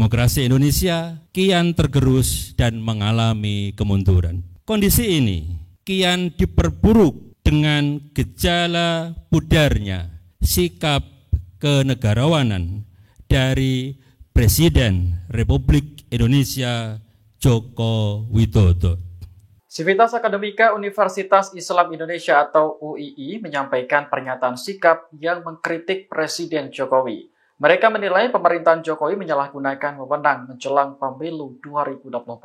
Demokrasi Indonesia kian tergerus dan mengalami kemunduran. Kondisi ini kian diperburuk dengan gejala pudarnya sikap kenegarawanan dari Presiden Republik Indonesia Joko Widodo. Sivitas Akademika Universitas Islam Indonesia atau UII menyampaikan pernyataan sikap yang mengkritik Presiden Jokowi. Mereka menilai pemerintahan Jokowi menyalahgunakan wewenang menjelang pemilu 2024.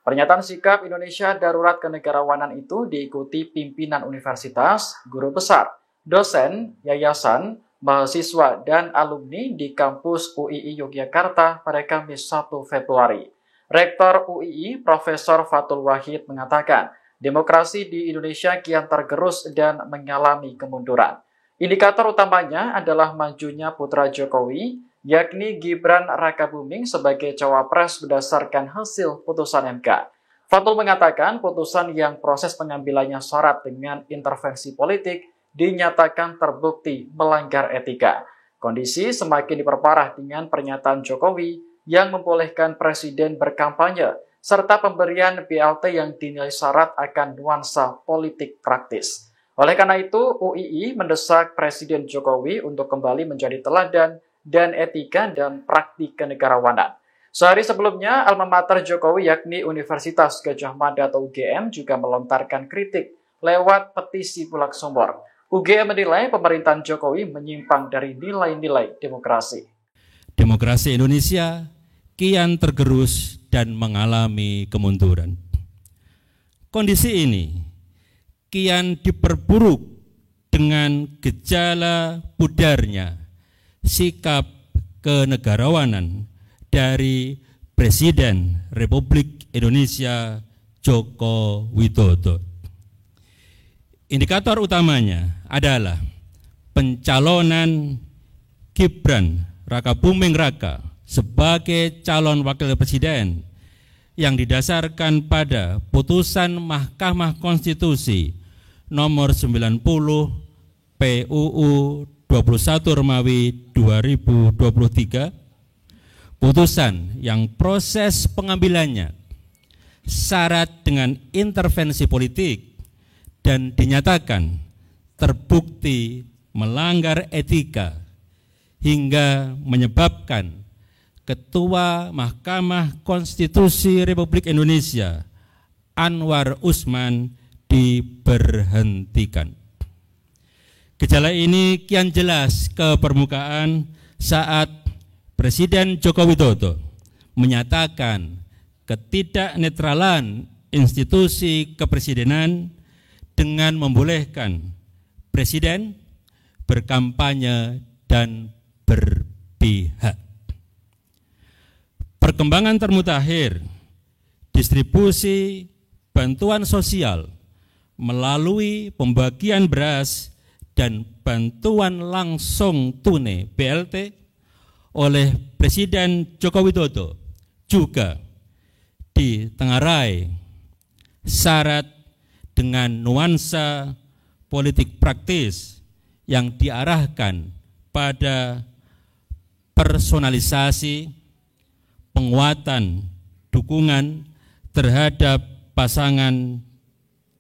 Pernyataan sikap Indonesia Darurat Kenegarawanan itu diikuti pimpinan universitas, guru besar, dosen, yayasan, mahasiswa, dan alumni di kampus UII Yogyakarta pada Kamis 1 Februari. Rektor UII, Profesor Fathul Wahid mengatakan, demokrasi di Indonesia kian tergerus dan mengalami kemunduran. Indikator utamanya adalah majunya putra Jokowi, yakni Gibran Rakabuming sebagai cawapres berdasarkan hasil putusan MK. Fathul mengatakan putusan yang proses pengambilannya syarat dengan intervensi politik dinyatakan terbukti melanggar etika. Kondisi semakin diperparah dengan pernyataan Jokowi yang membolehkan presiden berkampanye, serta pemberian BLT yang dinilai syarat akan nuansa politik praktis. Oleh karena itu, UII mendesak Presiden Jokowi untuk kembali menjadi teladan dan etika dan praktik kenegarawanan. Sehari sebelumnya, alma mater Jokowi yakni Universitas Gadjah Mada atau UGM juga melontarkan kritik lewat petisi Bulak Sombor. UGM menilai pemerintahan Jokowi menyimpang dari nilai-nilai demokrasi. Demokrasi Indonesia kian tergerus dan mengalami kemunduran. Kondisi ini kian diperburuk dengan gejala pudarnya sikap kenegarawanan dari Presiden Republik Indonesia Joko Widodo. Indikator utamanya adalah pencalonan Gibran Rakabuming Raka sebagai calon wakil presiden yang didasarkan pada putusan Mahkamah Konstitusi nomor 90 PUU 21 Romawi 2023, putusan yang proses pengambilannya syarat dengan intervensi politik dan dinyatakan terbukti melanggar etika hingga menyebabkan Ketua Mahkamah Konstitusi Republik Indonesia Anwar Usman diberhentikan. Gejala ini kian jelas ke permukaan saat Presiden Joko Widodo menyatakan ketidaknetralan institusi kepresidenan dengan membolehkan Presiden berkampanye dan berpihak. Perkembangan termutakhir, distribusi bantuan sosial melalui pembagian beras dan bantuan langsung tunai BLT oleh Presiden Joko Widodo juga ditengarai syarat dengan nuansa politik praktis yang diarahkan pada personalisasi penguatan dukungan terhadap pasangan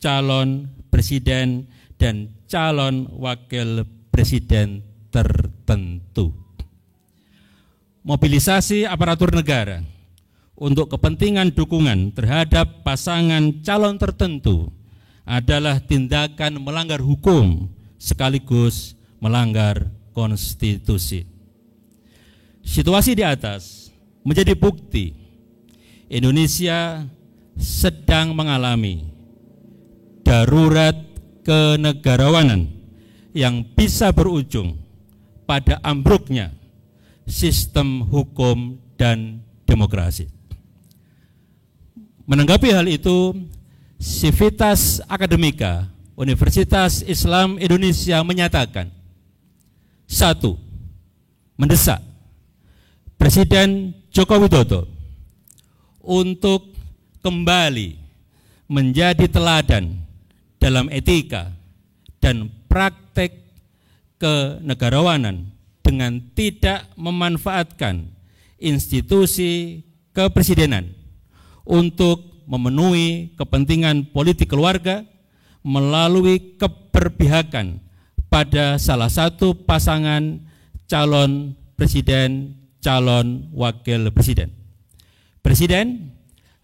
calon presiden dan calon wakil presiden tertentu. Mobilisasi aparatur negara untuk kepentingan dukungan terhadap pasangan calon tertentu adalah tindakan melanggar hukum sekaligus melanggar konstitusi. Situasi di atas menjadi bukti Indonesia sedang mengalami darurat kenegarawanan yang bisa berujung pada ambruknya sistem hukum dan demokrasi. Menanggapi hal itu, Sivitas Akademika Universitas Islam Indonesia menyatakan, 1. Mendesak Presiden Joko Widodo untuk kembali menjadi teladan dalam etika dan praktek kenegarawanan dengan tidak memanfaatkan institusi kepresidenan untuk memenuhi kepentingan politik keluarga melalui keberpihakan pada salah satu pasangan calon presiden, calon wakil presiden. Presiden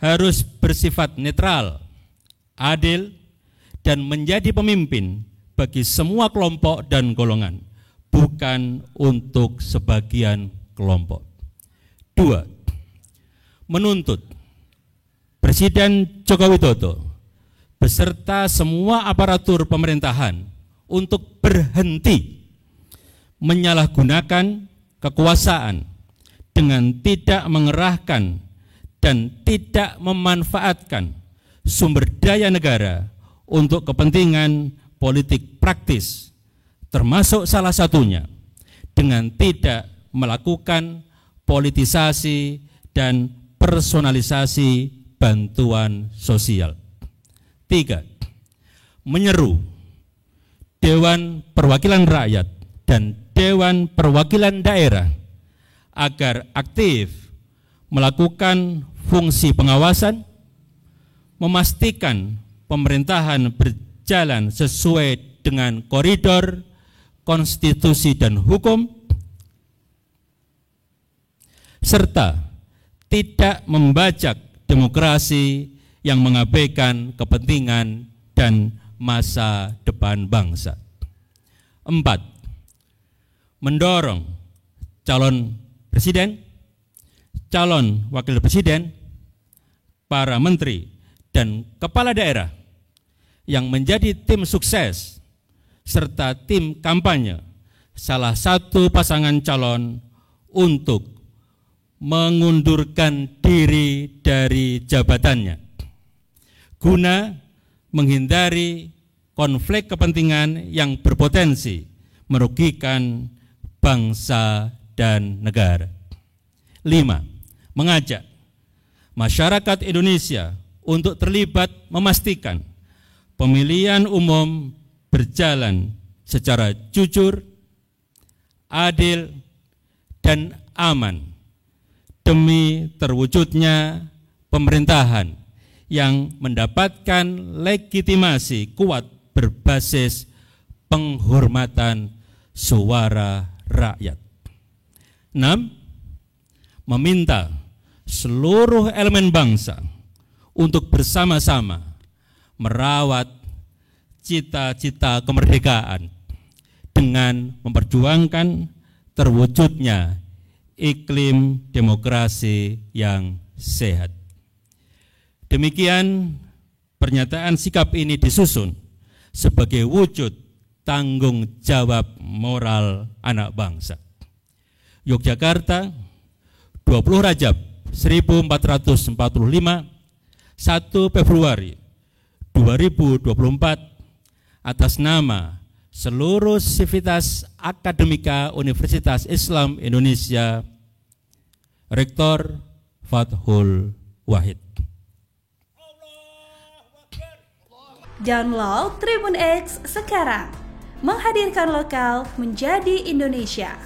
harus bersifat netral, adil, dan menjadi pemimpin bagi semua kelompok dan golongan, bukan untuk sebagian kelompok. 2. Menuntut Presiden Joko Widodo beserta semua aparatur pemerintahan untuk berhenti menyalahgunakan kekuasaan dengan tidak mengerahkan dan tidak memanfaatkan sumber daya negara untuk kepentingan politik praktis, termasuk salah satunya dengan tidak melakukan politisasi dan personalisasi bantuan sosial. 3. Menyeru Dewan Perwakilan Rakyat dan Dewan Perwakilan Daerah agar aktif melakukan fungsi pengawasan, memastikan pemerintahan berjalan sesuai dengan koridor konstitusi dan hukum, serta tidak membajak demokrasi yang mengabaikan kepentingan dan masa depan bangsa. 4. Mendorong calon presiden, calon wakil presiden, para menteri, dan kepala daerah yang menjadi tim sukses serta tim kampanye salah satu pasangan calon untuk mengundurkan diri dari jabatannya guna menghindari konflik kepentingan yang berpotensi merugikan bangsa dan negara. 5. Mengajak masyarakat Indonesia untuk terlibat memastikan pemilihan umum berjalan secara jujur, adil, dan aman demi terwujudnya pemerintahan yang mendapatkan legitimasi kuat berbasis penghormatan suara rakyat. 6. Meminta seluruh elemen bangsa untuk bersama-sama merawat cita-cita kemerdekaan dengan memperjuangkan terwujudnya iklim demokrasi yang sehat. Demikian pernyataan sikap ini disusun sebagai wujud tanggung jawab moral anak bangsa. Yogyakarta, 20 Rajab 1445, 1 Februari 2024, atas nama seluruh sivitas akademika Universitas Islam Indonesia, Rektor Fathul Wahid. Download Tribun X sekarang, menghadirkan lokal menjadi Indonesia.